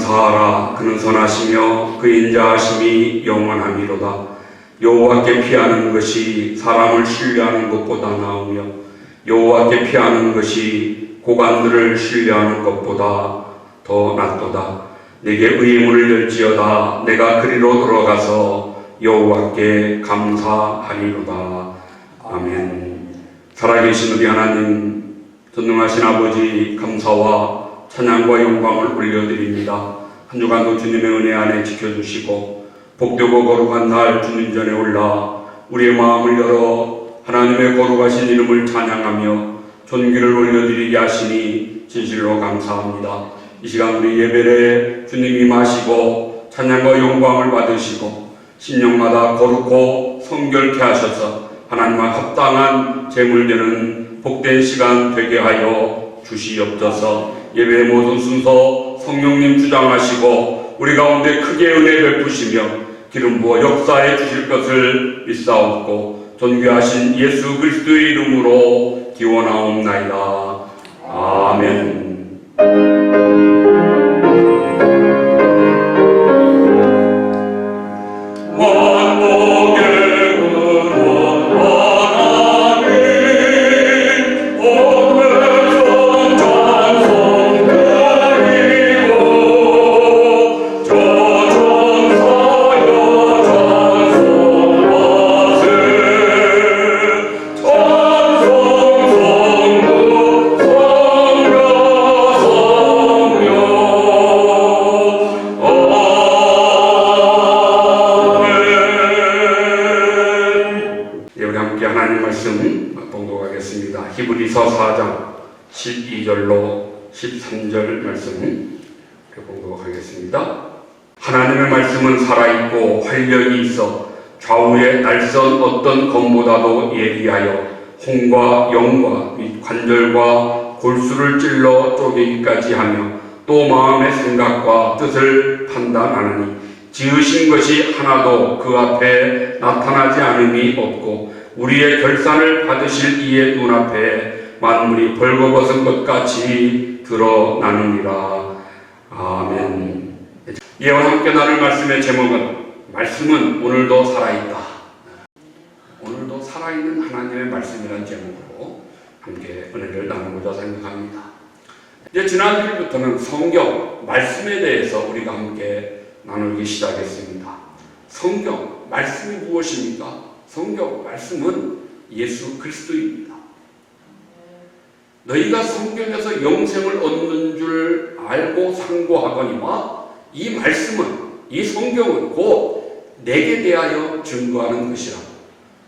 감사하라. 그는 선하시며 그 인자하심이 영원함이로다. 여호와께 피하는 것이 사람을 신뢰하는 것보다 나으며 여호와께 피하는 것이 고관들을 신뢰하는 것보다 더 낫도다. 내게 의문을 열지어다. 내가 그리로 들어가서 여호와께 감사하리로다. 아멘. 살아계신 우리 하나님, 전능하신 아버지, 감사와 찬양과 영광을 올려드립니다. 한 주간도 주님의 은혜 안에 지켜주시고 복되고 거룩한 날 주님 전에 올라 우리의 마음을 열어 하나님의 거룩하신 이름을 찬양하며 존귀를 올려드리게 하시니 진실로 감사합니다. 이 시간 우리 예배에 주님이 임하시고 찬양과 영광을 받으시고 신령마다 거룩고 성결케 하셔서 하나님과 합당한 제물되는 복된 시간 되게 하여 주시옵소서. 예배의 모든 순서 성령님 주장하시고 우리 가운데 크게 은혜 베푸시며 기름 부어 역사해 주실 것을 믿사옵고 존귀하신 예수 그리스도의 이름으로 기원하옵나이다. 아멘. 히브리서 4장 12절로 13절 말씀 보도록 하겠습니다. 하나님의 말씀은 살아있고 활력이 있어 좌우의 날선 어떤 검보다도 예리하여 혼과 영과 및 관절과 골수를 찔러 쪼개기까지 하며 또 마음의 생각과 뜻을 판단하느니 지으신 것이 하나도 그 앞에 나타나지 않음이 없고 우리의 결산을 받으실 이의 눈앞에 만물이 벌거벗은 것 같이 드러나느니라. 아멘. 이와 함께 나눌 말씀의 제목은 말씀은 오늘도 살아있다. 오늘도 살아있는 하나님의 말씀이라는 제목으로 함께 은혜를 나누고자 생각합니다. 이제 지난주부터는 성경, 말씀에 대해서 우리가 함께 나누기 시작했습니다. 성경, 말씀이 무엇입니까? 성경, 말씀은 예수 그리스도입니다. 너희가 성경에서 영생을 얻는 줄 알고 상고하거니와 이 말씀은, 이 성경은 곧 내게 대하여 증거하는 것이라.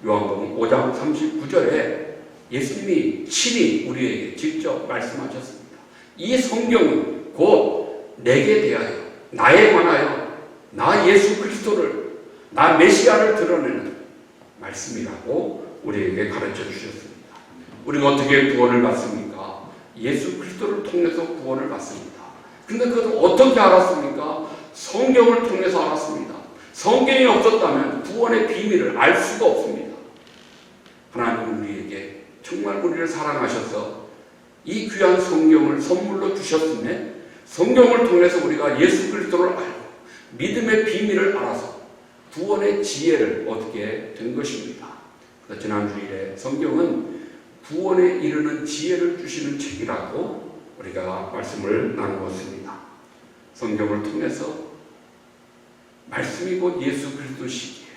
요한복음 5장 39절에 예수님이 친히 우리에게 직접 말씀하셨습니다. 이 성경은 곧 내게 대하여, 나에 관하여, 나 예수 그리스도를, 나 메시아를 드러내는 말씀이라고 우리에게 가르쳐 주셨습니다. 우리가 어떻게 구원을 받습니까? 예수 그리스도를 통해서 구원을 받습니다. 근데 그것을 어떻게 알았습니까? 성경을 통해서 알았습니다. 성경이 없었다면 구원의 비밀을 알 수가 없습니다. 하나님은 우리에게 정말 우리를 사랑하셔서 이 귀한 성경을 선물로 주셨음에 성경을 통해서 우리가 예수 그리스도를 알고 믿음의 비밀을 알아서 구원의 지혜를 얻게 된 것입니다. 그래서 지난주일에 성경은 구원에 이르는 지혜를 주시는 책이라고 우리가 말씀을 나누었습니다. 성경을 통해서 말씀이 곧 예수 그리스도시기에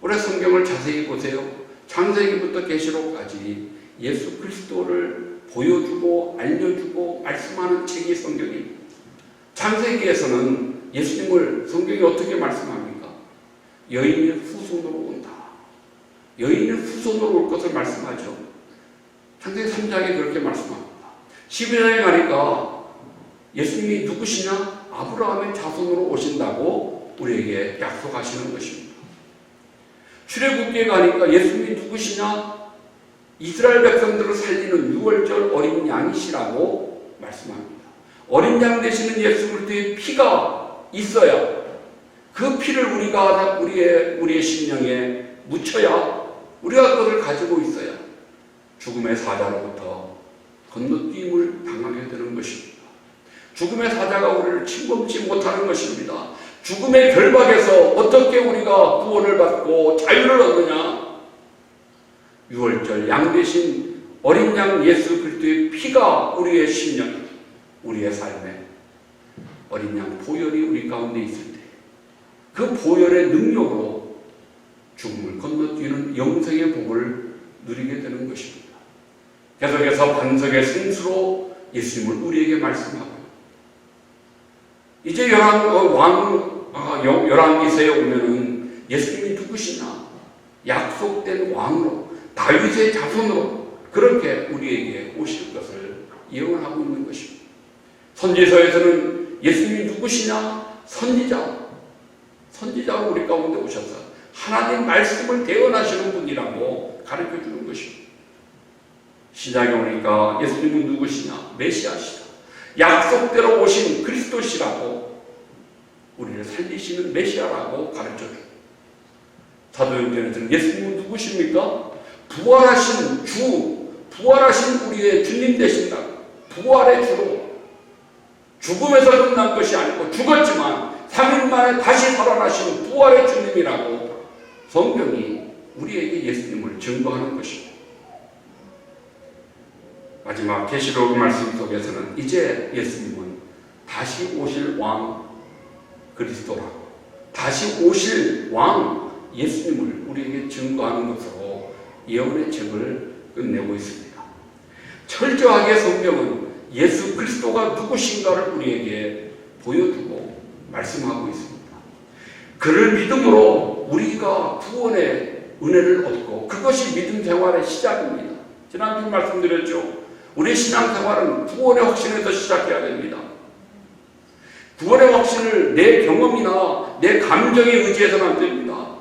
올해 성경을 자세히 보세요. 창세기부터 계시록까지 예수 그리스도를 보여주고 알려주고 말씀하는 책이 성경입니다. 창세기에서는 예수님을 성경이 어떻게 말씀합니까? 여인의 후손으로 온다. 여인의 후손으로 올 것을 말씀하죠. 창세기 3장에 그렇게 말씀합니다. 12장에 가니까 예수님이 누구시냐? 아브라함의 자손으로 오신다고 우리에게 약속하시는 것입니다. 출애굽기에 가니까 예수님이 누구시냐? 이스라엘 백성들을 살리는 유월절 어린 양이시라고 말씀합니다. 어린 양 되시는 예수 그리스도의 피가 있어야 그 피를 우리가 우리의 심령에 묻혀야 우리가 그것을 가지고 있어야 죽음의 사자로부터 건너뛰임을 당하게 되는 것입니다. 죽음의 사자가 우리를 침범치 못하는 것입니다. 죽음의 결박에서 어떻게 우리가 구원을 받고 자유를 얻느냐? 6월절 양 대신 어린 양 예수 그리스도의 피가 우리의 심령, 우리의 삶에 어린 양 보혈이 우리 가운데 있을 때 그 보혈의 능력으로 죽음을 건너뛰는 영생의 복을 누리게 되는 것입니다. 계속해서 반석의 생수로 예수님을 우리에게 말씀하고 이제 열왕기서에 오면은 예수님이 누구시냐? 약속된 왕으로 다윗의 자손으로 그렇게 우리에게 오실 것을 예언하고 있는 것입니다. 선지서에서는 예수님이 누구시냐? 선지자로 우리 가운데 오셔서 하나님 말씀을 대언하시는 분이라고 가르쳐 주는 것입니다. 신약에 오니까 예수님은 누구시냐? 메시아시다. 약속대로 오신 그리스도시라고 우리를 살리시는 메시아라고 가르쳐 줍니다. 사도행전에서는 예수님은 누구십니까? 부활하신 주, 부활하신 우리의 주님 되신다. 부활의 주로 죽음에서 끝난 것이 아니고 죽었지만 3일 만에 다시 살아나신 부활의 주님이라고 성경이 우리에게 예수님을 증거하는 것입니다. 마지막 계시록 말씀 속에서는 이제 예수님은 다시 오실 왕 그리스도라고 다시 오실 왕 예수님을 우리에게 증거하는 것으로 예언의 책을 끝내고 있습니다. 철저하게 성경은 예수 그리스도가 누구신가를 우리에게 보여주고 말씀하고 있습니다. 그를 믿음으로 우리가 구원의 은혜를 얻고 그것이 믿음 생활의 시작입니다. 지난주 말씀드렸죠. 우리 신앙생활은 구원의 확신에서 시작해야 됩니다. 구원의 확신을 내 경험이나 내 감정에 의지해서는 안 됩니다.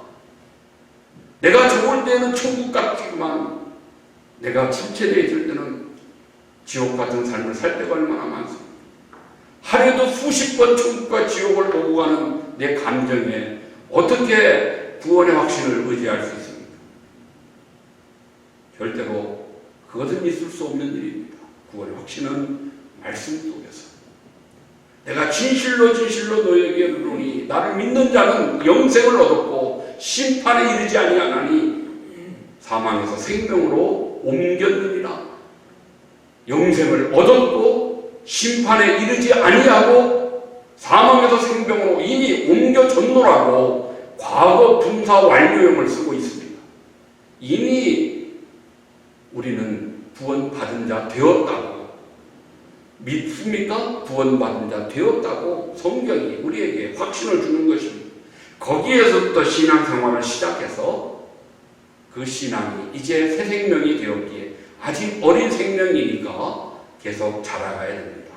내가 좋을 때는 천국 같지만 내가 침체되어 있을 때는 지옥 같은 삶을 살 때가 얼마나 많습니다. 하루에도 수십 번 천국과 지옥을 오고 가는 내 감정에 어떻게 구원의 확신을 의지할 수 있습니까? 절대로 그것은 있을 수 없는 일입니다. 구원의 확신은 말씀 속에서 내가 진실로 너희에게 이르노니 나를 믿는 자는 영생을 얻었고 심판에 이르지 아니하나니 사망에서 생명으로 옮겼느니라. 영생을 얻었고 심판에 이르지 아니하고 사망에서 생명으로 이미 옮겨졌노라고 과거 분사 완료형을 쓰고 있습니다. 이미 우리는 구원받은 자 되었다고 믿습니까? 구원받은 자 되었다고 성경이 우리에게 확신을 주는 것입니다. 거기에서부터 신앙생활을 시작해서 그 신앙이 이제 새 생명이 되었기에 아직 어린 생명이니까 계속 자라가야 됩니다.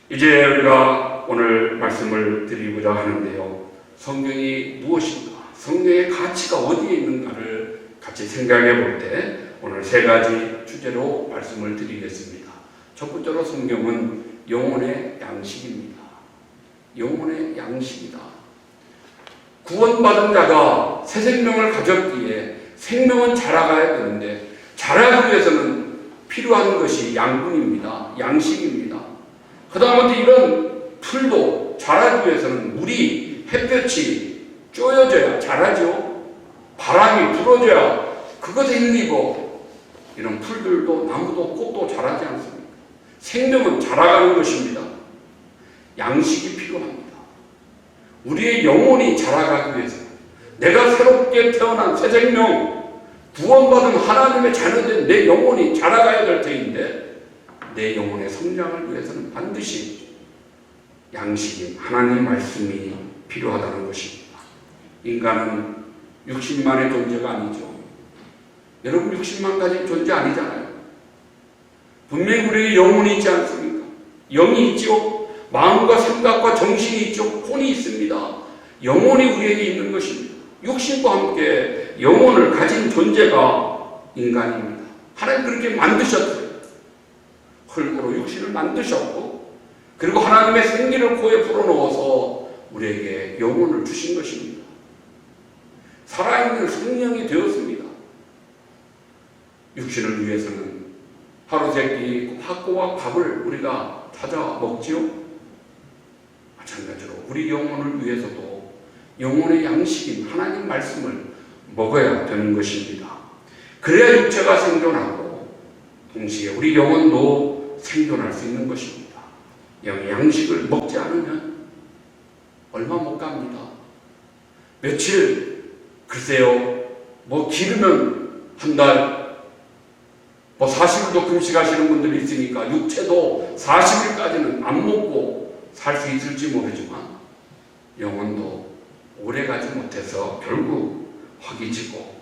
이제 우리가 오늘 말씀을 드리고자 하는데요. 성경이 무엇인가? 성경의 가치가 어디에 있는가를 같이 생각해 볼 때 오늘 세 가지 주제로 말씀을 드리겠습니다. 첫 번째로 성경은 영혼의 양식입니다. 영혼의 양식이다. 구원받은 자가 새 생명을 가졌기에 생명은 자라가야 되는데 자라기 위해서는 필요한 것이 양분입니다. 양식입니다. 그 다음에 이런 풀도 자라기 위해서는 물이 햇볕이 쪼여져야 자라죠. 바람이 불어줘야 그것에 힘입어 이런 풀들도 나무도 꽃도 자라지 않습니다. 생명은 자라가는 것입니다. 양식이 필요합니다. 우리의 영혼이 자라가기 위해서 내가 새롭게 태어난 새 생명 구원받은 하나님의 자녀된 내 영혼이 자라가야 될 터인데 내 영혼의 성장을 위해서는 반드시 양식인 하나님의 말씀이 필요하다는 것입니다. 인간은 60만의 존재가 아니죠. 여러분 60만 가지 존재 아니잖아요. 분명히 우리에게 영혼이 있지 않습니까? 영이 있죠. 마음과 생각과 정신이 있죠. 혼이 있습니다. 영혼이 우리에게 있는 것입니다. 육신과 함께 영혼을 가진 존재가 인간입니다. 하나님 그렇게 만드셨어요. 흙으로 육신을 만드셨고 그리고 하나님의 생기를 코에 불어넣어서 우리에게 영혼을 주신 것입니다. 살아있는 생명이 되었습니다. 육신을 위해서는 하루 세끼 학교와 밥을 우리가 찾아 먹지요. 마찬가지로 우리 영혼을 위해서도 영혼의 양식인 하나님 말씀을 먹어야 되는 것입니다. 그래야 육체가 생존하고 동시에 우리 영혼도 생존할 수 있는 것입니다. 영의 양식을 먹지 않으면 얼마 못 갑니다. 며칠, 글쎄요, 뭐 길으면 한 달, 뭐 40일도 금식하시는 분들이 있으니까 육체도 40일까지는 안 먹고 살 수 있을지 모르지만 영혼도 오래 가지 못해서 결국 허기지고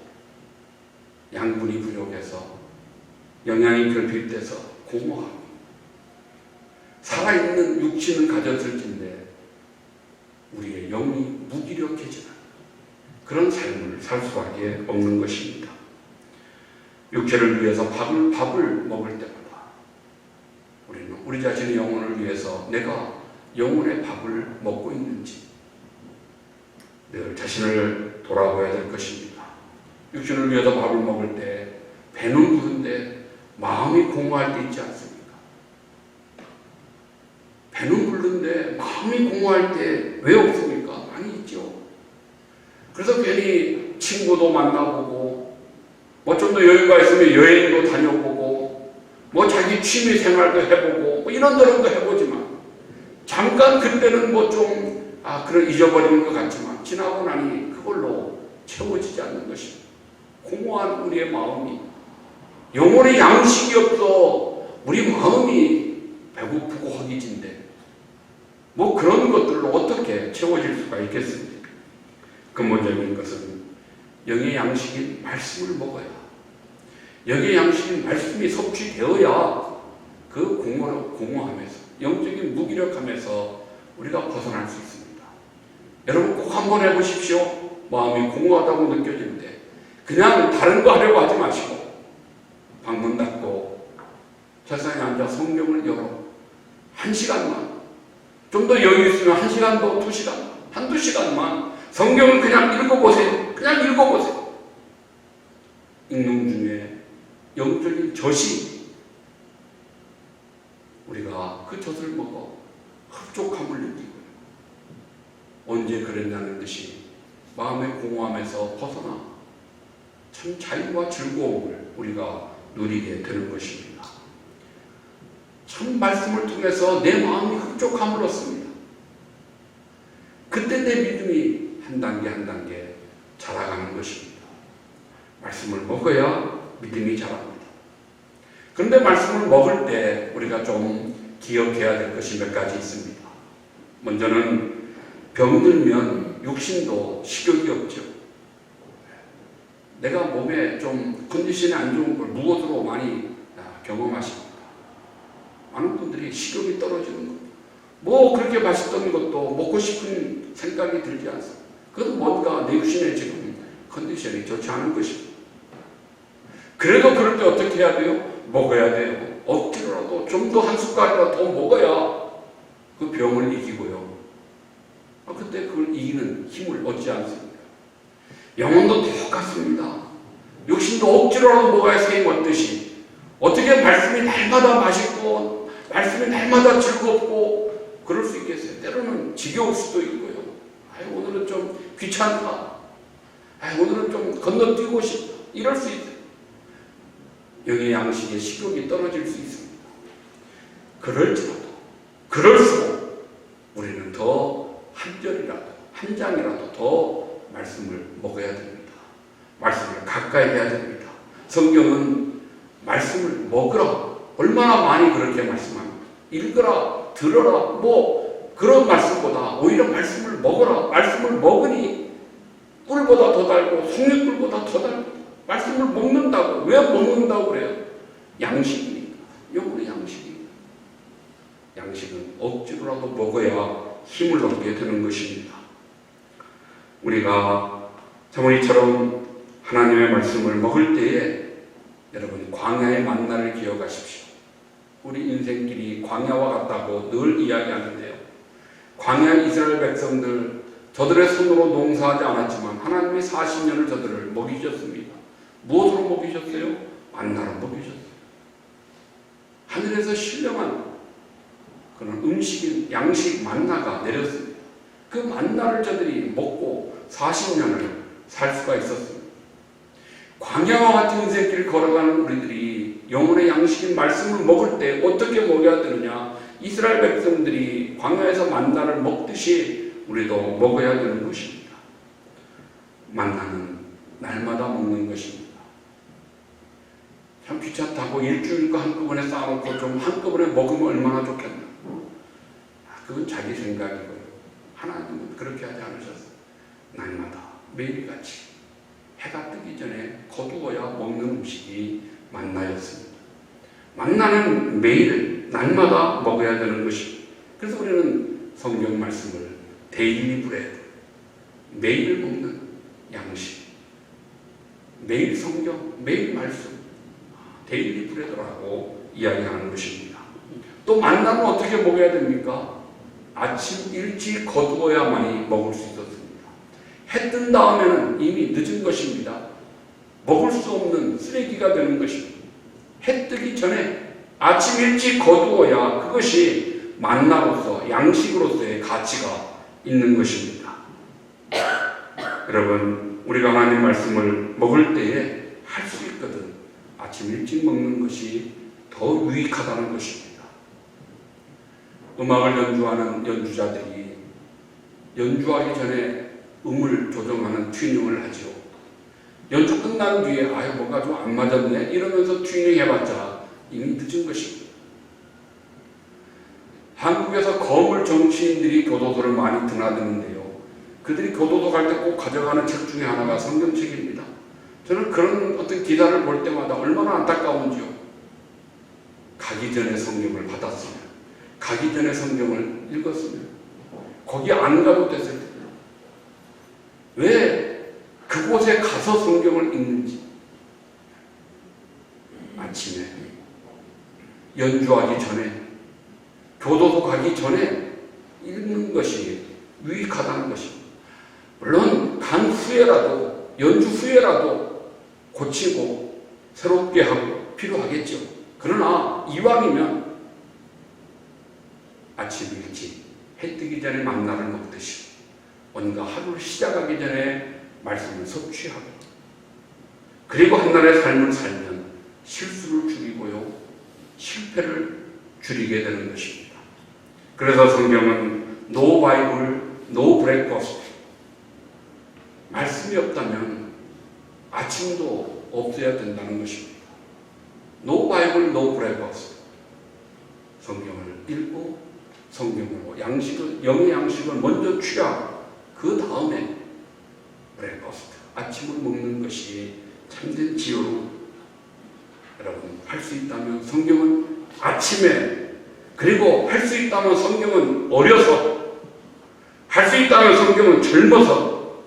양분이 부족해서 영양이 결핍돼서 공허하고 살아있는 육신은 가졌을진데 우리의 영이 무기력해지는 그런 삶을 살 수밖에 없는 것입니다. 육체를 위해서 밥을 먹을 때마다 우리는 우리 자신의 영혼을 위해서 내가 영혼의 밥을 먹고 있는지 늘 자신을 돌아봐야 될 것입니다. 육신을 위해서 밥을 먹을 때 배는 부른데 마음이 공허할 때 있지 않습니까? 배는 부른데 마음이 공허할 때 왜 없습니까? 많이 있죠. 그래서 괜히 친구도 만나보고 뭐 좀 더 여유가 있으면 여행도 다녀보고 뭐 자기 취미 생활도 해보고 뭐 이런저런 거 해보지만 잠깐 그때는 뭐 좀 그런 잊어버리는 것 같지만 지나고 나니 그걸로 채워지지 않는 것입니다. 공허한 우리의 마음이 영혼의 양식이 없어 우리 마음이 배고프고 허기진데 뭐 그런 것들로 어떻게 채워질 수가 있겠습니까? 근본적인 것은 영의 양식인 말씀을 먹어야 영의 양식인 말씀이 섭취되어야 그 공허함에서 영적인 무기력함에서 우리가 벗어날 수 있습니다. 여러분 꼭 한번 해보십시오. 마음이 공허하다고 느껴지는데 그냥 다른 거 하려고 하지 마시고 방문 닫고 책상에 앉아 성경을 열어 1시간만 좀 더 여유 있으면 1시간도 2시간 한두 시간만 성경을 그냥 읽어보세요. 그냥 읽어보세요. 읽는 중에 영적인 젖이 우리가 그 젖을 먹어 흡족함을 느끼고 언제 그랬냐는 듯이 마음의 공허함에서 벗어나 참 자유와 즐거움을 우리가 누리게 되는 것입니다. 참 말씀을 통해서 내 마음이 흡족함을 얻습니다. 그때 내 믿음이 한 단계 한 단계 자라가는 것입니다. 말씀을 먹어야 믿음이 자랍니다. 그런데 말씀을 먹을 때 우리가 좀 기억해야 될 것이 몇 가지 있습니다. 먼저는 병들면 육신도 식욕이 없죠. 내가 몸에 좀 컨디션이 안 좋은 걸 무엇으로 많이 경험하십니까? 많은 분들이 식욕이 떨어지는 것, 뭐 그렇게 맛있던 것도 먹고 싶은 생각이 들지 않습니다. 그건 뭔가 내 육신에 지금 컨디션이 좋지 않은 것입니다. 그래도 그럴 때 어떻게 해야 돼요? 먹어야 돼요. 억지로라도 좀 더 한 숟갈이라도 더 먹어야 그 병을 이기고요. 그때 그걸 이기는 힘을 얻지 않습니까? 영혼도 똑같습니다. 육신도 억지로라도 먹어야 생 얻듯이 어떻게 말씀이 날마다 맛있고 말씀이 날마다 즐겁고 그럴 수 있겠어요? 때로는 지겨울 수도 있고요. 오늘은 좀 귀찮다. 오늘은 좀 건너뛰고 싶다. 이럴 수 있어요. 영의 양식에 식욕이 떨어질 수 있습니다. 그럴수록 우리는 더 한 절이라도 한 장이라도 더 말씀을 먹어야 됩니다. 말씀을 가까이 해야 됩니다. 성경은 말씀을 먹으라 얼마나 많이 그렇게 말씀합니다. 읽으라 들어라 뭐 그런 말씀보다 오히려 말씀을 먹어라. 말씀을 먹으니 꿀보다 더 달고 송이꿀보다 더 달고 말씀을 먹는다고. 왜 먹는다고 그래요? 양식이니까. 영혼의 양식이니까. 양식은 억지로라도 먹어야 힘을 얻게 되는 것입니다. 우리가 사모니처럼 하나님의 말씀을 먹을 때에 여러분 광야의 만나를 기억하십시오. 우리 인생길이 광야와 같다고 늘 이야기하는데요. 광야 이스라엘 백성들 저들의 손으로 농사하지 않았지만 하나님이 40년을 저들을 먹이셨습니다. 무엇으로 먹이셨어요? 만나로 먹이셨어요. 하늘에서 신령한 그런 음식, 양식 만나가 내렸습니다. 그 만나를 저들이 먹고 40년을 살 수가 있었습니다. 광야와 같은 인생길을 걸어가는 우리들이 영혼의 양식인 말씀을 먹을 때 어떻게 먹여야 되느냐? 이스라엘 백성들이 광야에서 만나를 먹듯이 우리도 먹어야 되는 것입니다. 만나는 날마다 먹는 것입니다. 참 귀찮다고 일주일 거 한꺼번에 쌓아놓고 좀 한꺼번에 먹으면 얼마나 좋겠나. 그건 자기 생각이고요. 하나님은 그렇게 하지 않으셨어요. 날마다 매일같이 해가 뜨기 전에 거두어야 먹는 음식이 만나였습니다. 만나는 매일 날마다 먹어야 되는 것입니다. 그래서 우리는 성경 말씀을 데일리 브레드, 매일 먹는 양식, 매일 성경, 매일 말씀, 데일리 브레드라고 이야기하는 것입니다. 또 만나면 어떻게 먹어야 됩니까? 아침 일찍 거두어야만이 먹을 수 있었습니다. 해 뜬 다음에는 이미 늦은 것입니다. 먹을 수 없는 쓰레기가 되는 것입니다. 해 뜨기 전에 아침 일찍 거두어야 그것이 만나로서 양식으로서의 가치가 있는 것입니다. 여러분, 우리가 하나님 말씀을 먹을 때에 할 수 있거든 아침 일찍 먹는 것이 더 유익하다는 것입니다. 음악을 연주하는 연주자들이 연주하기 전에 음을 조정하는 튜닝을 하죠. 연주 끝난 뒤에 아유 뭔가 좀 안 맞았네 이러면서 튜닝 해봤자 이미 늦은 것입니다. 한국에서 거물 정치인들이 교도소를 많이 드나드는데요. 그들이 교도소 갈 때 꼭 가져가는 책 중에 하나가 성경책입니다. 저는 그런 어떤 기사를 볼 때마다 얼마나 안타까운지요. 가기 전에 성경을 받았으면, 가기 전에 성경을 읽었으면, 거기 안 가도 됐을 텐데 왜 그곳에 가서 성경을 읽는지. 아침에 연주하기 전에, 교도소 가기 전에 읽는 것이 유익하다는 것입니다. 물론 간 후에라도, 연주 후에라도 고치고 새롭게 하고 필요하겠죠. 그러나 이왕이면 아침 일찍 해 뜨기 전에 만나를 먹듯이 뭔가 하루를 시작하기 전에 말씀을 섭취하고, 그리고 한날의 삶을 살면 실수를 줄이고요, 실패를 줄이게 되는 것입니다. 그래서 성경은 No Bible, No Breakfast. 말씀이 없다면 아침도 없어야 된다는 것입니다. No Bible, No Breakfast. 성경을 읽고 성경으로 양식을, 영의 양식을 먼저 취하고 그 다음에 브레이크퍼스트, 아침을 먹는 것이 참된 지혜로 여러분 할 수 있다면 성경은 아침에, 그리고 할 수 있다면 성경은 어려서, 할 수 있다면 성경은 젊어서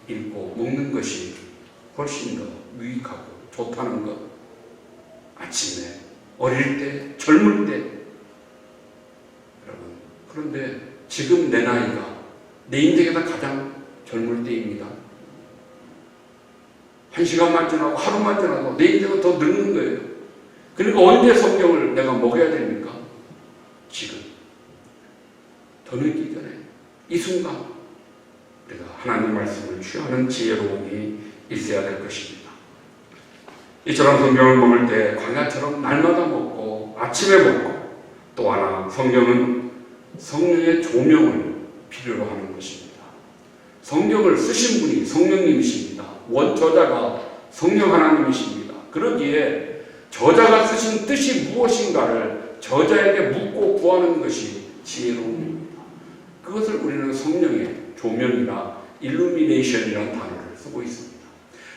읽고 먹는 것이 훨씬 더 유익하고 좋다는 것. 아침에, 어릴 때, 젊을 때. 여러분, 그런데 지금 내 나이가 내 인생에서 가장 젊을 때입니다. 1시간만 지나고 하루만 지나도 내 인생은 더 늙는 거예요. 그리고 언제 성경을 내가 먹어야 됩니까? 지금. 더 늙기 전에, 이 순간 우리가 하나님 말씀을 취하는 지혜로움이 있어야 될 것입니다. 이처럼 성경을 먹을 때 광야처럼 날마다 먹고 아침에 먹고, 또 하나 성경은 성령의 조명을 필요로 하는 것입니다. 성경을 쓰신 분이 성령님이십니다. 원저자가 성령 하나님이십니다. 그러기에 저자가 쓰신 뜻이 무엇인가를 저자에게 묻고 구하는 것이 지혜로움입니다. 그것을 우리는 성령의 조명이라 일루미네이션이라는 단어를 쓰고 있습니다.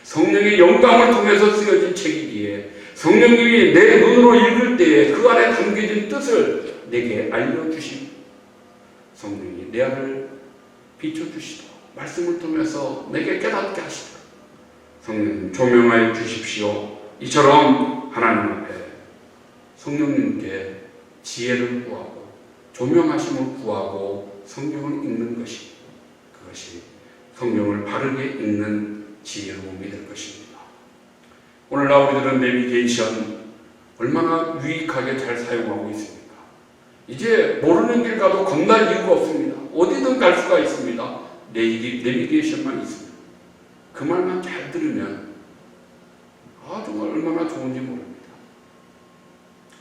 성령의 영감을 통해서 쓰여진 책이기에 성령님이 내 눈으로 읽을 때에 그 안에 담겨진 뜻을 내게 알려주시고, 성령이 내 안을 비춰주시도록 말씀을 통해서 내게 깨닫게 하시도록 성령님 조명하여 주십시오. 이처럼 하나님 앞에 성령님께 지혜를 구하고 조명하심을 구하고 성경을 읽는 것이, 그것이 성경을 바르게 읽는 지혜로움이 될 것입니다. 오늘날 우리들은 내비게이션 얼마나 유익하게 잘 사용하고 있습니까? 이제 모르는 길 가도 겁날 이유가 없습니다. 어디든 갈 수가 있습니다. 내비게이션만 있습니다. 그 말만 잘 들으면 정말 얼마나 좋은지 모릅니다.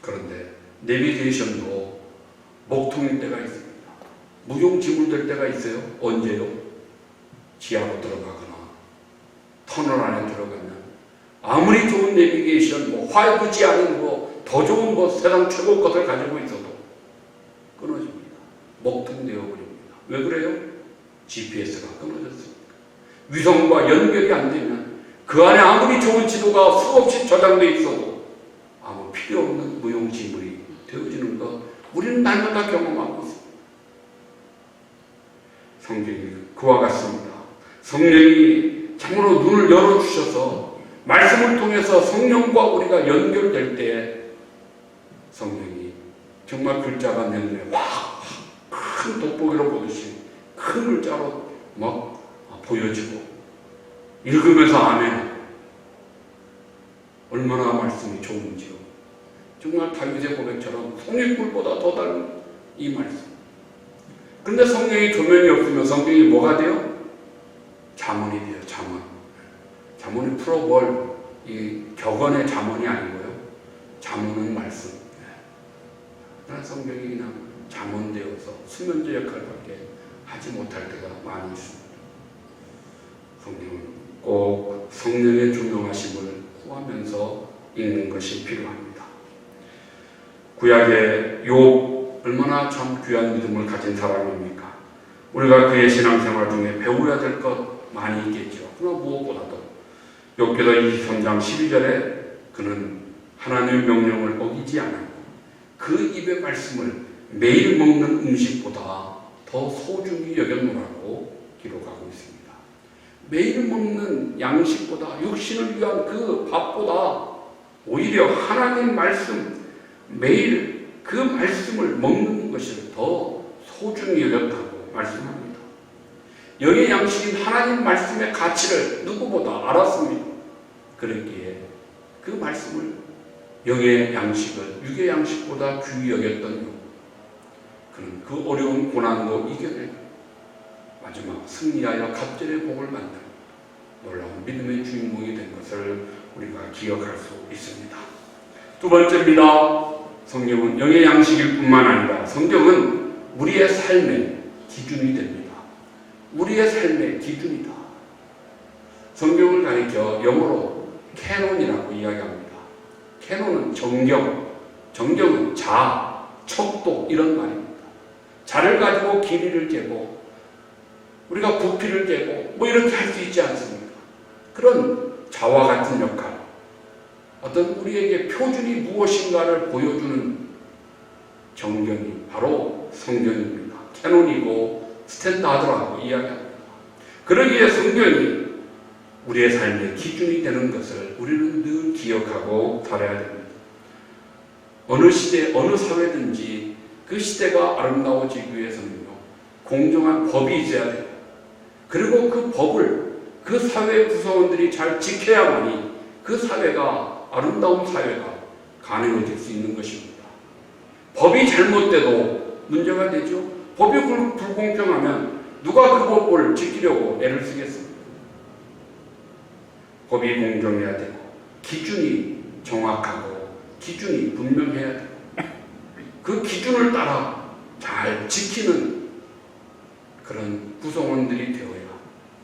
그런데 내비게이션도 먹통일 때가 있습니다. 무용지물될 때가 있어요. 언제요? 지하로 들어가거나 터널 안에 들어가면 아무리 좋은 내비게이션, 화이트지 않은 더 좋은 세상 최고 것을 가지고 있어도 끊어집니다. 먹통되어 버립니다. 왜 그래요? GPS가 끊어졌습니다. 위성과 연결이 안 되면 그 안에 아무리 좋은 지도가 수없이 저장되어 있어도 아무 필요 없는 무용지물이 되어지는 것 우리는 날마다 경험하고 있습니다. 성경이 그와 같습니다. 성령이 참으로 눈을 열어주셔서 말씀을 통해서 성령과 우리가 연결될 때 성령이 정말 글자가 내 눈에 큰 돋보기로 보듯이 큰 글자로 보여지고 읽으면서 아멘. 얼마나 말씀이 좋은지요. 정말 다윗의 고백처럼 송이꿀보다 더 닮은 이 말씀. 그런데 성령이 조명이 없으면 성경이 뭐가 돼요? 잠언이 돼요. 잠언. 잠언이 풀어볼 이 격언의 잠언이 아니고요. 잠언은 말씀. 성경이 그냥 잠언되어서 수면제 역할밖에 하지 못할 때가 많이 있습니다. 성경은 꼭 성령의 조명하심을 구하면서 읽는 것이 필요합니다. 구약의 욥 얼마나 참 귀한 믿음을 가진 사람입니까? 우리가 그의 신앙생활 중에 배워야 될 것 많이 있겠죠. 그러나 무엇보다도 욥기서 23장 12절에 그는 하나님의 명령을 어기지 않았고 그 입의 말씀을 매일 먹는 음식보다 더 소중히 여겼노라고 기록하고 있습니다. 매일 먹는 양식보다 육신을 위한 그 밥보다 오히려 하나님 말씀 매일 그 말씀을 먹는 것을 더 소중히 여겼다고 말씀합니다. 영의 양식인 하나님 말씀의 가치를 누구보다 알았습니다. 그랬기에 그 말씀을 영의 양식을 육의 양식보다 귀히 여겼던 요. 그는 그 어려운 고난도 이겨내고 마지막 승리하여 갑절의 복을 만든 놀라운 믿음의 주인공이 된 것을 우리가 기억할 수 있습니다. 두 번째입니다. 성경은 영의 양식일 뿐만 아니라 성경은 우리의 삶의 기준이 됩니다. 우리의 삶의 기준이다. 성경을 가리켜 영어로 캐논이라고 이야기합니다. 캐논은 정경은 자, 척도 이런 말입니다. 자를 가지고 길이를 재고 우리가 부피를 재고 이렇게 할 수 있지 않습니까? 그런 자와 같은 역할, 어떤 우리에게 표준이 무엇인가를 보여주는 정경이 바로 성경입니다. 캐논이고 스탠다드라고 이야기합니다. 그러기에 성경이 우리의 삶의 기준이 되는 것을 우리는 늘 기억하고 살아야 됩니다. 어느 시대, 어느 사회든지 그 시대가 아름다워지기 위해서는요, 공정한 법이 있어야 돼요. 그리고 그 법을 그 사회 구성원들이 잘 지켜야만이 그 사회가 아름다운 사회가 가능해질 수 있는 것입니다. 법이 잘못돼도 문제가 되죠. 법이 불공평하면 누가 그 법을 지키려고 애를 쓰겠습니까? 법이 공정해야 되고 기준이 정확하고 기준이 분명해야 되고 그 기준을 따라 잘 지키는 그런 구성원들이 되어야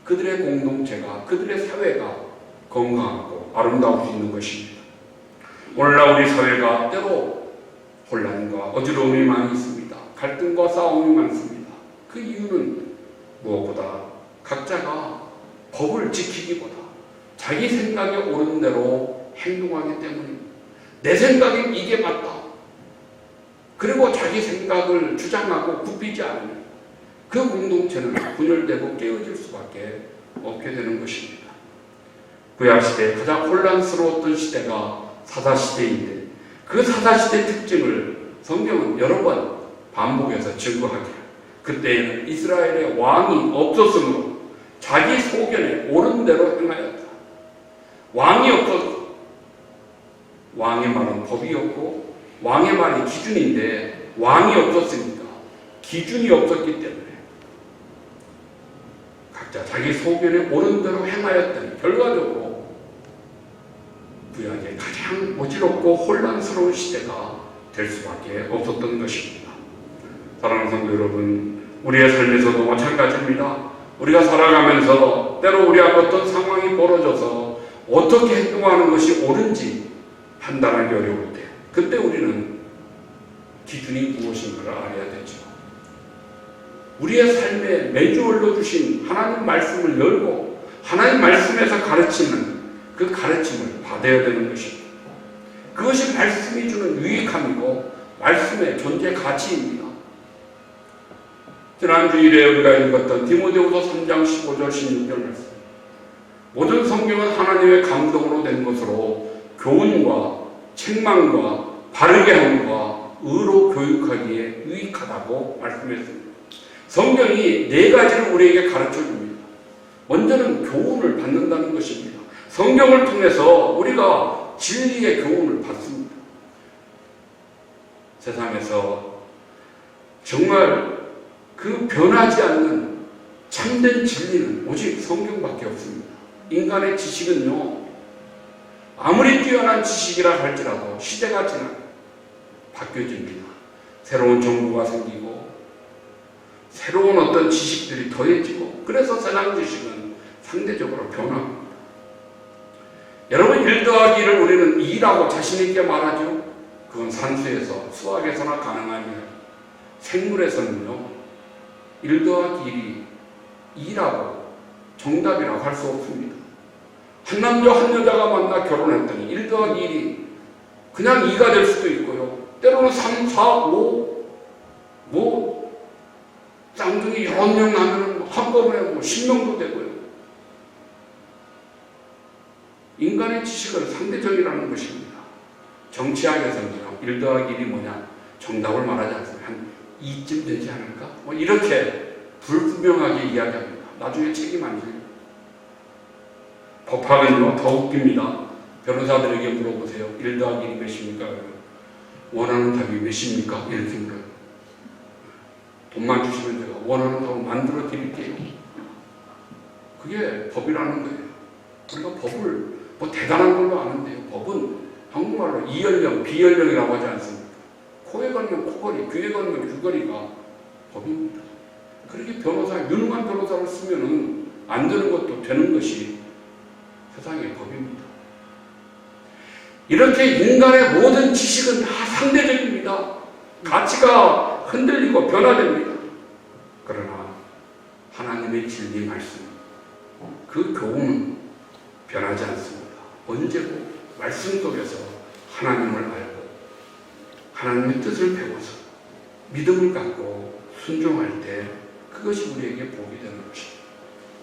그들의 공동체가, 그들의 사회가 건강하고 아름다울 수 있는 것입니다. 오늘날 우리 사회가 때로 혼란과 어지러움이 많이 있습니다. 갈등과 싸움이 많습니다. 그 이유는 무엇보다 각자가 법을 지키기보다 자기 생각에 옳은 대로 행동하기 때문입니다. 내 생각엔 이게 맞다. 그리고 자기 생각을 주장하고 굽히지 않으면 그 공동체는 분열되고 깨어질 수밖에 없게 되는 것입니다. 구약시대에 가장 혼란스러웠던 시대가 사사시대인데 그 사사시대 특징을 성경은 여러 번 반복해서 증거하기를 그때에는 이스라엘의 왕이 없었으므로 자기 소견에 옳은 대로 행하였다. 왕이 없어서 왕의 말은 법이었고 왕의 말이 기준인데 왕이 없었으니까 기준이 없었기 때문에 각자 자기 소견에 옳은 대로 행하였더니 결과적으로 구약의 가장 어지럽고 혼란스러운 시대가 될 수밖에 없었던 것입니다. 사랑하는 성도 여러분, 우리의 삶에서도 마찬가지입니다. 우리가 살아가면서 때로 우리 앞에 어떤 상황이 벌어져서 어떻게 행동하는 것이 옳은지 판단하기 어려울 때, 그때 우리는 기준이 무엇인가를 알아야 되죠. 우리의 삶에 매주 올려주신 하나님 말씀을 열고 하나님 말씀에서 가르치는 그 가르침을 받아야 되는 것입니다. 그것이 말씀이 주는 유익함이고 말씀의 존재 가치입니다. 지난 주일에 우리가 읽었던 디모데후서 3장 15절 16절 말씀, 모든 성경은 하나님의 감동으로 된 것으로 교훈과 책망과 바르게 함과 의로 교육하기에 유익하다고 말씀했습니다. 성경이 네 가지를 우리에게 가르쳐줍니다. 먼저는 교훈을 받는다는 것입니다. 성경을 통해서 우리가 진리의 교훈을 받습니다. 세상에서 정말 그 변하지 않는 참된 진리는 오직 성경밖에 없습니다. 인간의 지식은요, 아무리 뛰어난 지식이라 할지라도 시대가 지나면 바뀌어집니다. 새로운 정부가 생기고 새로운 어떤 지식들이 더해지고, 그래서 세상 지식은 상대적으로 변합니다. 여러분, 1 더하기 1을 우리는 2라고 자신있게 말하죠. 그건 산수에서, 수학에서나 가능한 일. 생물에서는요, 1 더하기 1이 2라고 정답이라고 할 수 없습니다. 한 남자 한 여자가 만나 결혼했더니 1 더하기 1이 그냥 2가 될 수도 있고요. 때로는 3, 4, 5, 쌍둥이 여러 명 나면 한꺼번에 10명도 되고요. 인간의 지식은 상대적이라는 것입니다. 정치학에서는요, 1 더하기 1이 뭐냐, 정답을 말하지 않습니다. 한 2쯤 되지 않을까? 이렇게 불분명하게 이야기합니다. 나중에 책임 안 져요. 법학은요, 더 웃깁니다. 변호사들에게 물어보세요. 1 더하기 1이 몇입니까? 원하는 답이 몇입니까? 이렇게 물어요. 돈만 주시면 제가 원하는 답을 만들어 드릴게요. 그게 법이라는 거예요. 우리가 법을 대단한 걸로 아는데요. 법은 한국말로 이연령, 비연령이라고 하지 않습니까? 코에 걸면 코걸이, 귀에 걸면 귀걸이가 법입니다. 그렇게 유능한 변호사를 쓰면은 안 되는 것도 되는 것이 세상의 법입니다. 이렇게 인간의 모든 지식은 다 상대적입니다. 가치가 흔들리고 변화됩니다. 그러나 하나님의 진리 말씀, 그 교훈은 변하지 않습니다. 언제고 말씀 속에서 하나님을 알고 하나님의 뜻을 배워서 믿음을 갖고 순종할 때 그것이 우리에게 복이 되는 것입니다.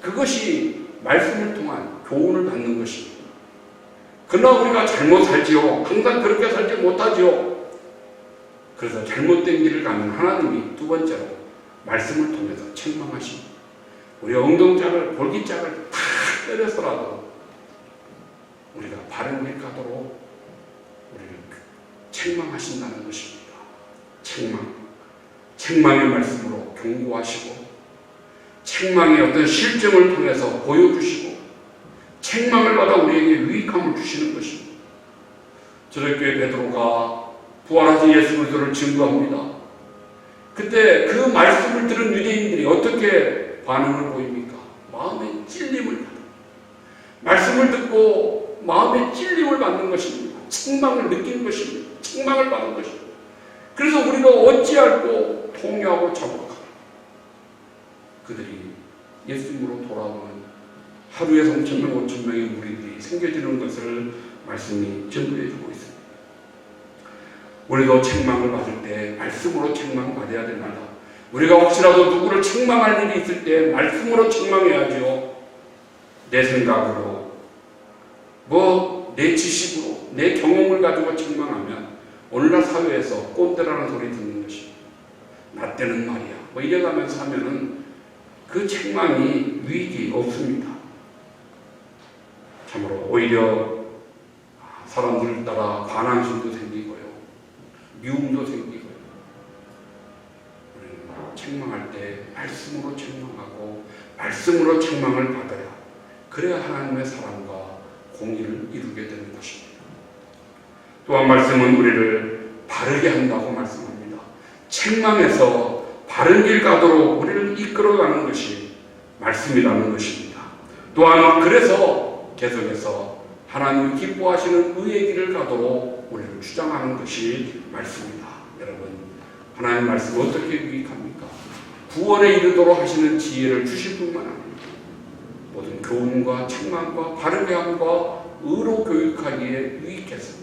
그것이 말씀을 통한 교훈을 받는 것입니다. 그러나 우리가 잘못 살지요. 항상 그렇게 살지 못하지요. 그래서 잘못된 길을 가면 하나님이 두 번째로 말씀을 통해서 책망하십니다. 우리 엉덩짝을, 볼기짝을 다 때려서라도 우리가 바른 길 가도록 우리를 책망하신다는 것입니다. 책망의 말씀으로 경고하시고, 책망의 어떤 실정을 통해서 보여주시고, 책망을 받아 우리에게 유익함을 주시는 것입니다. 초대교회 베드로가 부활하신 예수 그리스도를 증거합니다. 그때 그 말씀을 들은 유대인들이 어떻게 반응을 보입니까? 마음의 찔림을 받는, 말씀을 듣고 마음의 찔림을 받는 것입니다. 책망을 느끼는 것입니다. 책망을 받는 것입니다. 그래서 우리가 어찌할꼬 통회하고 자복하라. 그들이 예수님으로 돌아오는 하루에 3,000명, 5,000명의 무리들이 생겨지는 것을 말씀이 전부해주고 있습니다. 우리도 책망을 받을 때 말씀으로 책망받아야 됩니다. 우리가 혹시라도 누구를 책망할 일이 있을 때 말씀으로 책망해야죠. 내 생각으로, 내 지식으로, 내 경험을 가지고 책망하면 오늘날 사회에서 꼰대라는 소리 듣는 것입니다. 나 때는 말이야. 이래가면서 하면은 그 책망이 유익이 없습니다. 참으로 오히려 사람들 따라 반항심도 생기고요, 미움도 생기고요, 책망할 때 말씀으로 책망하고 말씀으로 책망을 받아야, 그래야 하나님의 사랑과 공의를 이루게 되는 것입니다. 또한 말씀은 우리를 바르게 한다고 말씀합니다. 책망에서 바른 길 가도록 우리를 이끌어가는 것이 말씀이라는 것입니다. 또한 그래서 계속해서 하나님이 기뻐하시는 의의 길을 가도록 우리를 주장하는 것이 말씀입니다. 여러분, 하나님의 말씀은 어떻게 유익합니까? 구원에 이르도록 하시는 지혜를 주실 뿐만 아니라 모든 교훈과 책망과 바르게 함과 의로 교육하기에 유익해서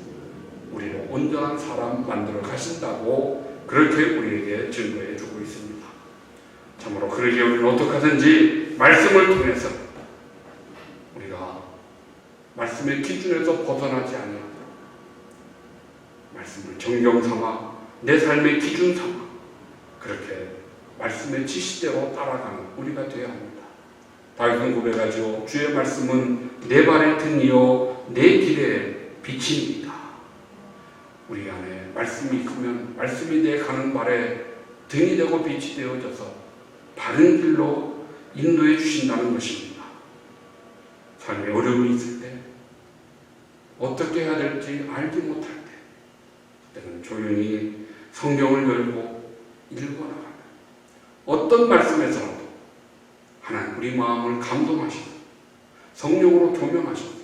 우리를 온전한 사람 만들어 가신다고 그렇게 우리에게 증거해 주고 있습니다. 참으로 그러기에 우리는 어떻게 하든지 말씀을 통해서 우리가 말씀의 기준에서 벗어나지 아니하도록 말씀을 정경 삼아 내 삶의 기준 삼아 그렇게 말씀의 지시대로 따라가는 우리가 되어야 합니다. 다윗은 고백하죠. 주의 말씀은 내 발의 등이요 내 길의 빛입니다. 우리 안에 말씀이 있으면 말씀이 내 가는 발에 등이 되고 빛이 되어져서 바른 길로 인도해 주신다는 것입니다. 삶에 어려움이 있을 때 어떻게 해야 될지 알지 못할 때 그때는 조용히 성경을 열고 읽어나가면 어떤 말씀에서라도 하나님 우리 마음을 감동하셔서 성령으로 조명하셔서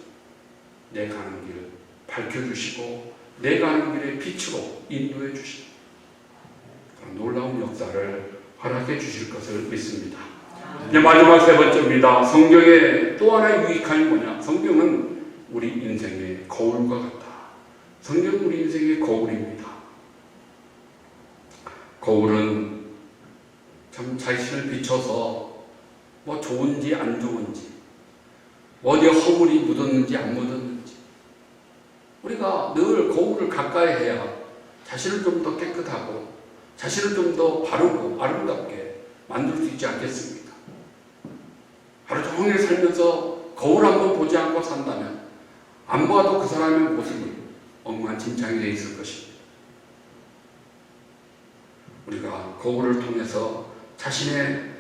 내 가는 길을 밝혀주시고 내 가는 길의 빛으로 인도해 주시고 그런 놀라운 역사를 허락해 주실 것을 믿습니다. 이제 마지막 세 번째입니다. 성경의 또 하나의 유익함이 뭐냐? 성경은 우리 인생의 거울과 같다. 성경은 우리 인생의 거울입니다. 거울은 참 자신을 비춰서 뭐 좋은지 안 좋은지, 어디에 허물이 묻었는지 안 묻었는지, 우리가 늘 거울을 가까이 해야 자신을 좀 더 깨끗하고 자신을 좀 더 바르고 아름답게 만들 수 있지 않겠습니까? 하루 종일 살면서 거울 한번 보지 않고 산다면 안 봐도 그 사람의 모습이 엉망진창이 되어 있을 것입니다. 우리가 거울을 통해서 자신의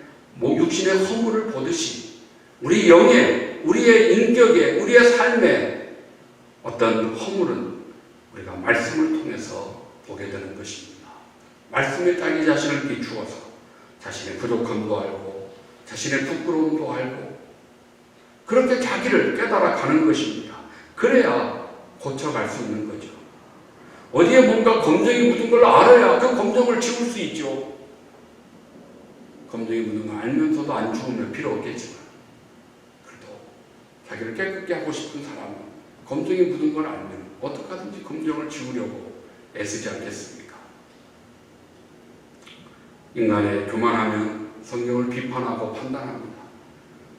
육신의 허물을 보듯이 우리 영의, 우리의 인격의, 우리의 삶의 어떤 허물은 우리가 말씀을 통해서 보게 되는 것입니다. 말씀에 자기 자신을 비추어서 자신의 부족함도 알고 자신의 부끄러움도 알고 그렇게 자기를 깨달아 가는 것입니다. 그래야 고쳐갈 수 있는 거죠. 어디에 뭔가 검정이 묻은 걸 알아야 그 검정을 지울 수 있죠. 검정이 묻은 걸 알면서도 안 지우면 필요 없겠지만 그래도 자기를 깨끗게 하고 싶은 사람은 검정이 묻은 걸 알면 어떻게 하든지 검정을 지우려고 애쓰지 않겠습니까? 인간의 교만하면 성경을 비판하고 판단합니다.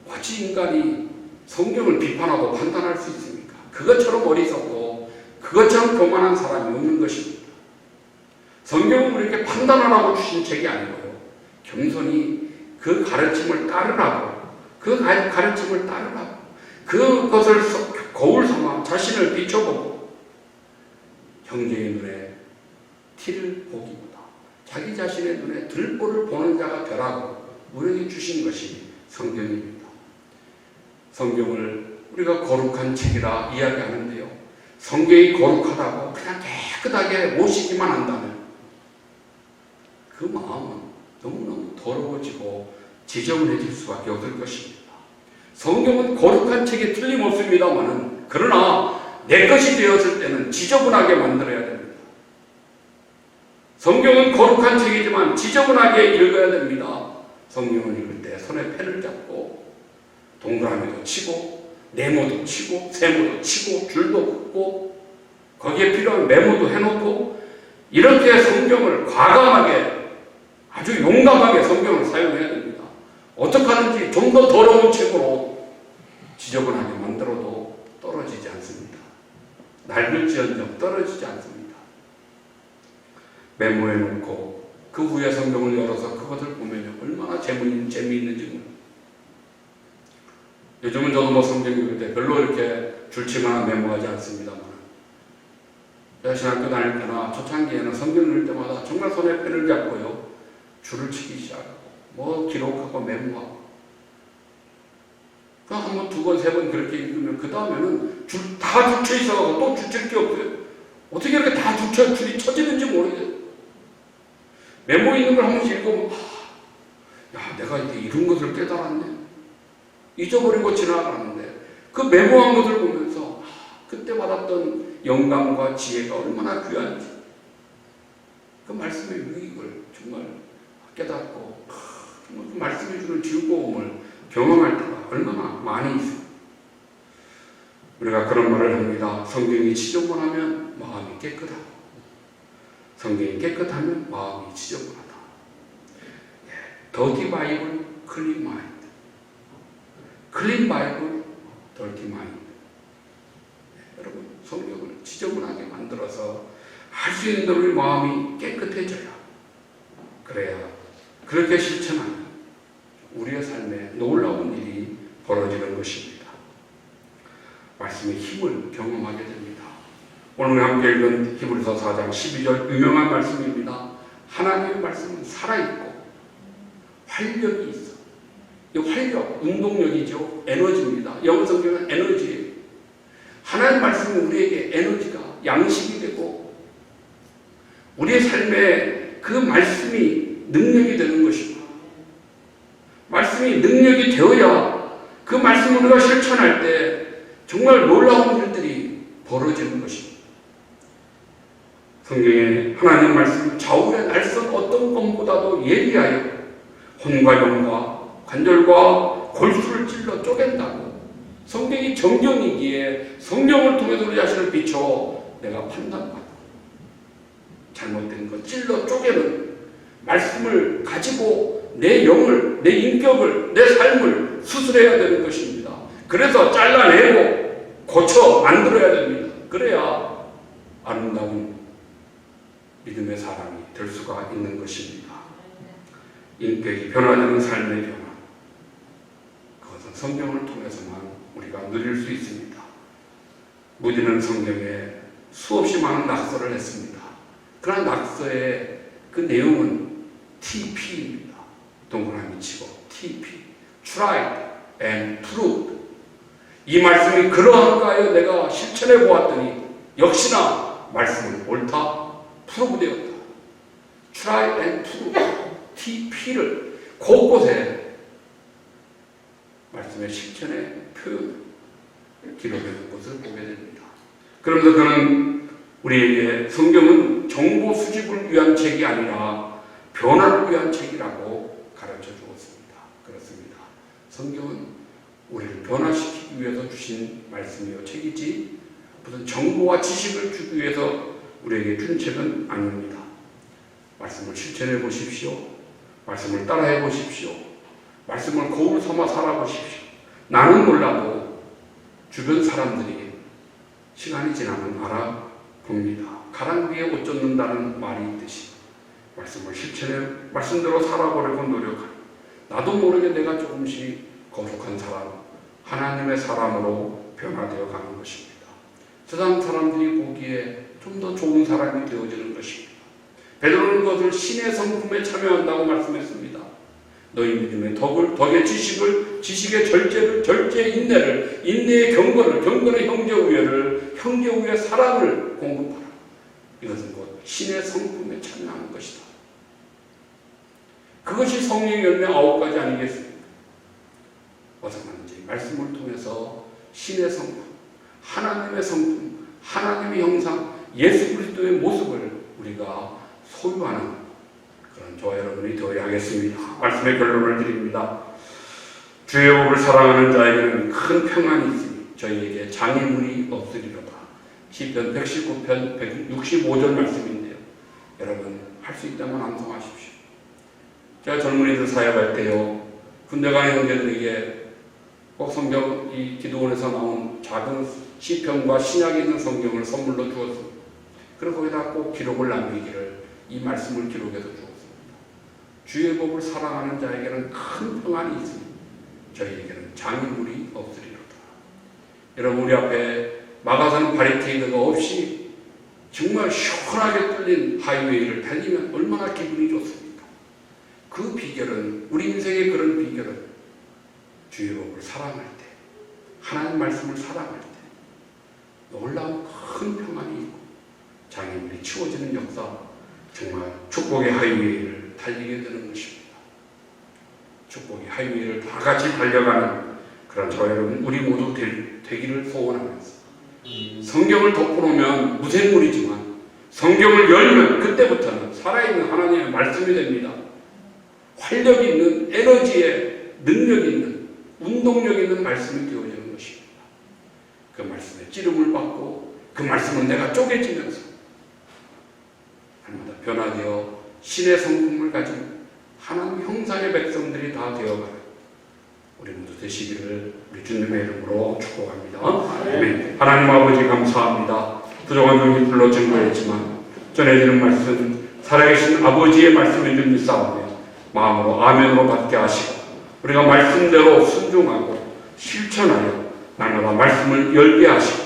어찌 인간이 성경을 비판하고 판단할 수 있습니까? 그것처럼 어리석고 그것처럼 교만한 사람이 없는 것입니다. 성경은 우리에게 판단하라고 주신 책이 아니고요. 겸손히 그 가르침을 따르라고, 그 가르침을 따르라고, 그것을 거울 삼아 자신을 비춰보고 형제의 눈에 티를 보기보다 자기 자신의 눈에 들보를 보는 자가 되라고 우리에게 주신 것이 성경입니다. 성경을 우리가 거룩한 책이라 이야기하는데요. 성경이 거룩하다고 그냥 깨끗하게 모시기만 한다면 그 마음은 너무너무 더러워지고 지저분해질 수밖에 없을 것입니다. 성경은 거룩한 책이 틀림없습니다만은 그러나 내 것이 되었을 때는 지저분하게 만들어야 됩니다. 성경은 거룩한 책이지만 지저분하게 읽어야 됩니다. 성경을 읽을 때 손에 펜을 잡고 동그라미도 치고 네모도 치고 세모도 치고 줄도 긋고 거기에 필요한 메모도 해놓고 이렇게 성경을 과감하게 아주 용감하게 성경을 사용해야 됩니다. 어떻게 하든지 좀 더 더러운 책으로 지저분하게 만들어도 떨어지지 않습니다. 낡을지언정 떨어지지 않습니다. 메모해 놓고 그 후에 성경을 열어서 그것을 보면 얼마나 재미있는지 모릅니다. 요즘은 저도 뭐 성경 읽을 때 별로 이렇게 줄치거나 메모하지 않습니다만 신학교 다닐 때나 초창기에는 성경 읽을 때마다 정말 손에 펜을 잡고요. 줄을 치기 시작하고 뭐 기록하고 메모하고 그 한 번, 두 번, 세 번 그렇게 읽으면 그 다음에는 다 줄쳐 있어가지고 또 줄칠 게 없어요. 어떻게 이렇게 다 줄이 쳐지는지 모르겠어요. 메모 있는 걸 한 번씩 읽으면 야, 내가 이제 이런 것을 깨달았네. 잊어버리고 지나가는데 그 메모한 것을 보면서 그때 받았던 영감과 지혜가 얼마나 귀한지 그 말씀의 유익을 정말 깨닫고 그 말씀이 주는 즐거움을 경험할 때가 얼마나 많이 있어요. 우리가 그런 말을 합니다. 성경이 지저분하면 마음이 깨끗하고 성경이 깨끗하면 마음이 지저분하다. 더티 바이블, 클린 마인드. 클린 바이블, 더티 마인드. 여러분, 성경을 지저분하게 만들어서 할 수 있는 대로 우리 마음이 깨끗해져야, 그래야 그렇게 실천하면 우리의 삶에 놀라운 일이 벌어지는 것입니다. 말씀의 힘을 경험하게 됩니다. 오늘 함께 읽은 히브리서 4장 12절 유명한 말씀입니다. 하나님의 말씀은 살아있고 활력이 있어. 이 활력, 운동력이죠. 에너지입니다. 영어 성경은 에너지예요. 하나님의 말씀은 우리에게 에너지가 양식이 되고 우리의 삶에 그 말씀이 능력이 되는 것입니다. 말씀이 능력이 되어야 그 말씀을 우리가 실천할 때 정말 놀라운 일들이 벌어지는 것입니다. 성경에 하나님 말씀 좌우의 날선 어떤 것보다도 예리하여 혼과 영과 관절과 골수를 찔러 쪼갠다고 성경이 정경이기에 성경을 통해서 우리 자신을 비춰 내가 판단받고 잘못된 것 찔러 쪼개는 말씀을 가지고 내 영을, 내 인격을, 내 삶을 수술해야 되는 것입니다. 그래서 잘라내고 고쳐 만들어야 됩니다. 그래야 아름다운 믿음의 사람이 될 수가 있는 것입니다. 인격이 변화되는 삶의 변화, 그것은 성경을 통해서만 우리가 누릴 수 있습니다. 무디는 성경에 수없이 많은 낙서를 했습니다. 그러나 낙서의 그 내용은 TP입니다. 동그라미 치고 TP, tried and proved. 이 말씀이 그러한가요? 내가 실천해 보았더니 역시나 말씀은 옳다, 프로브 되었다. try and prove, TP를 곳곳에 말씀의 실천의 표현, 기록해둔 것을 보게 됩니다. 그러면서 그는 우리에게 성경은 정보 수집을 위한 책이 아니라 변화를 위한 책이라고 가르쳐 주었습니다. 그렇습니다. 성경은 우리를 변화시키기 위해서 주신 말씀이요 책이지 무슨 정보와 지식을 주기 위해서 우리에게 준 책은 아닙니다. 말씀을 실천해 보십시오. 말씀을 따라해 보십시오. 말씀을 거울 삼아 살아보십시오. 나는 몰라도 주변 사람들이 시간이 지나면 알아봅니다. 가랑 위에 옷 젖는다는 말이 있듯이 말씀을 실천해 말씀대로 살아보려고 노력하는, 나도 모르게 내가 조금씩 거룩한 사람, 하나님의 사람으로 변화되어 가는 것입니다. 세상 사람들이 보기에 좀 더 좋은 사람이 되어지는 것입니다. 베드로는 그것을 신의 성품에 참여한다고 말씀했습니다. 너희 믿음의 덕의 지식을, 지식의 절제를, 절제의 인내를, 인내의 경건을, 경건의 형제 우애를, 형제 우애의 사랑을 공급하라. 이것은 곧 신의 성품에 참여하는 것이다. 그것이 성령의 열매 9가지 아니겠습니까? 어디서 하는지 말씀을 통해서 신의 성품, 하나님의 성품, 하나님의 형상, 예수 그리스도의 모습을 우리가 소유하는 그런 저와 여러분이 되어야 하겠습니다. 말씀의 결론을 드립니다. 주의 법을 사랑하는 자에게는 큰 평안이 있으니 저희에게 장애물이 없으리로다. 시편 119편 165절 말씀인데요. 여러분 할 수 있다면 암송하십시오. 제가 젊은이들 사역할 때요, 군대 가는 형제들에게 꼭 성경, 이 기도원에서 나온 작은 시편과 신약에 있는 성경을 선물로 주었습니다. 그리고 거기다 꼭 기록을 남기기를, 이 말씀을 기록해서 주었습니다. 주의 법을 사랑하는 자에게는 큰 평안이 있으니 저희에게는 장애물이 없으리로다. 여러분, 우리 앞에 막아서는 바리케이드가 없이 정말 시원하게 뚫린 하이웨이를 달리면 얼마나 기분이 좋습니까? 그 비결은, 우리 인생의 그런 비결은 주의 법을 사랑할 때, 하나님 말씀을 사랑할 때 놀라운 큰 평안이 있고 장애물이 치워지는 역사, 정말 축복의 하이웨이를 달리게 되는 것입니다. 축복의 하이웨이를 다 같이 달려가는 그런 저와 여러분 우리 모두 되기를 소원하면서, 성경을 덮어놓으면 무생물이지만 성경을 열면 그때부터는 살아있는 하나님의 말씀이 됩니다. 활력 있는, 에너지에 능력 있는, 운동력 있는 말씀이 되어지는 것입니다. 그 말씀에 찌름을 받고 그 말씀은 내가 쪼개지면서 날마다 변화되어 신의 성품을 가진 하나님 형상의 백성들이 다 되어가는 우리 모두 되시기를 우리 주님의 이름으로 축복합니다. 아멘. 하나님 아버지 감사합니다. 부족한 종이 불러 증거했지만 전해지는 말씀 살아계신 아버지의 말씀을 믿사오며 마음으로 아멘으로 받게 하시고 우리가 말씀대로 순종하고 실천하여 날마다 말씀을 열게 하시고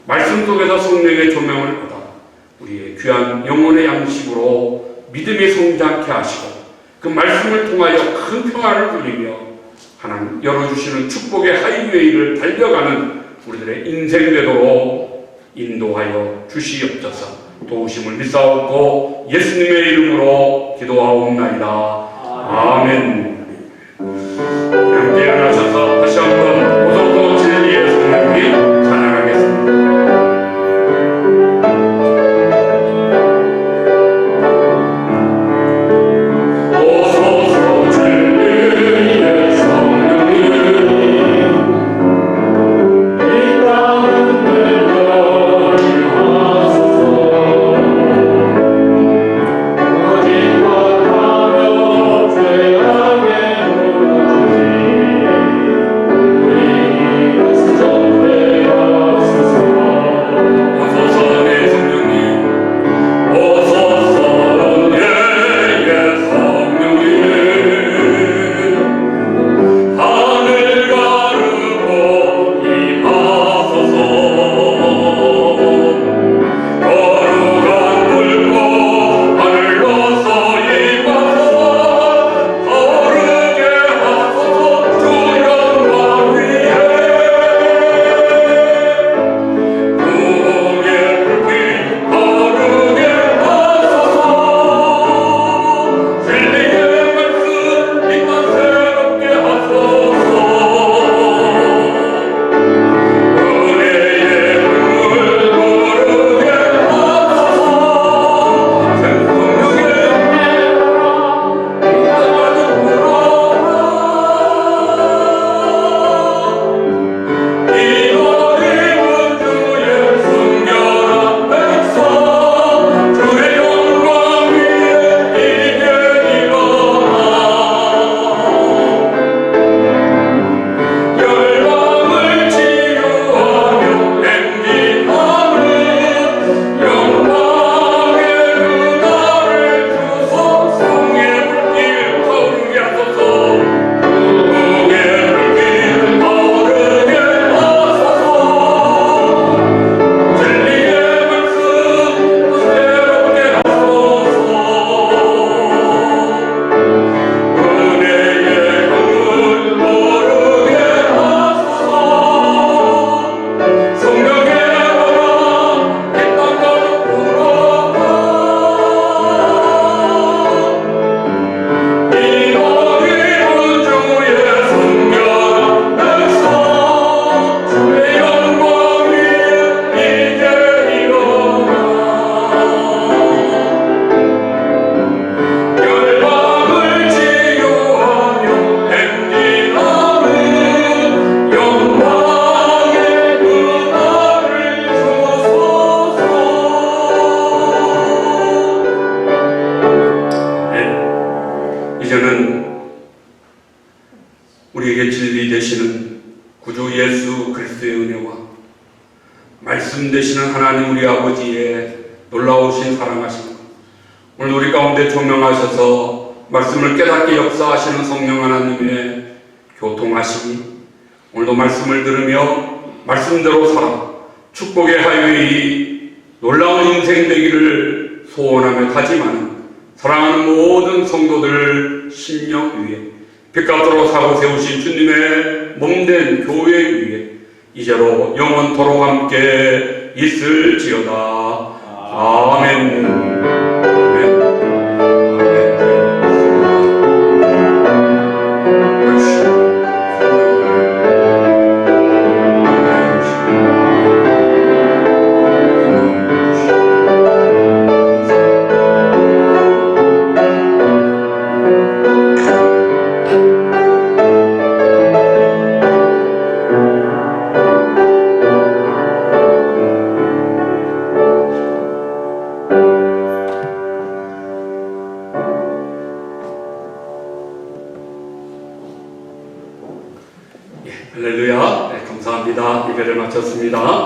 말씀 속에서 성령의 조명을 받아 우리의 귀한 영혼의 양식으로 믿음이 성장케 하시고 그 말씀을 통하여 큰 평안을 누리며 하나님 열어주시는 축복의 하이웨이를 달려가는 우리들의 인생 되도록 인도하여 주시옵소서. 도우심을 믿사옵고 예수님의 이름으로 기도하옵나이다. 아멘. 함께 일어나셔서 다시 한번 오소서 진리의 성령님 찬양하겠습니다. 우리에게 진리 되시는 구주 예수 그리스도의 은혜와 말씀 되시는 하나님 우리 아버지의 놀라우신 사랑하심, 오늘 우리 가운데 조명하셔서 말씀을 깨닫게 역사하시는 성령 하나님의 교통하심이 오늘도 말씀을 들으며 말씀대로 살아 축복의 하이웨이 놀라운 인생 되기를 소원하며 다짐하는 사랑하는 모든 성도들 심령 위에 빛값도록 사고 세우신 주님의 몸된 교회 위에 이제로 영원토록 함께 있을지어다. 아멘. 아멘. 할렐루야. 네, 감사합니다. 예배를 마쳤습니다.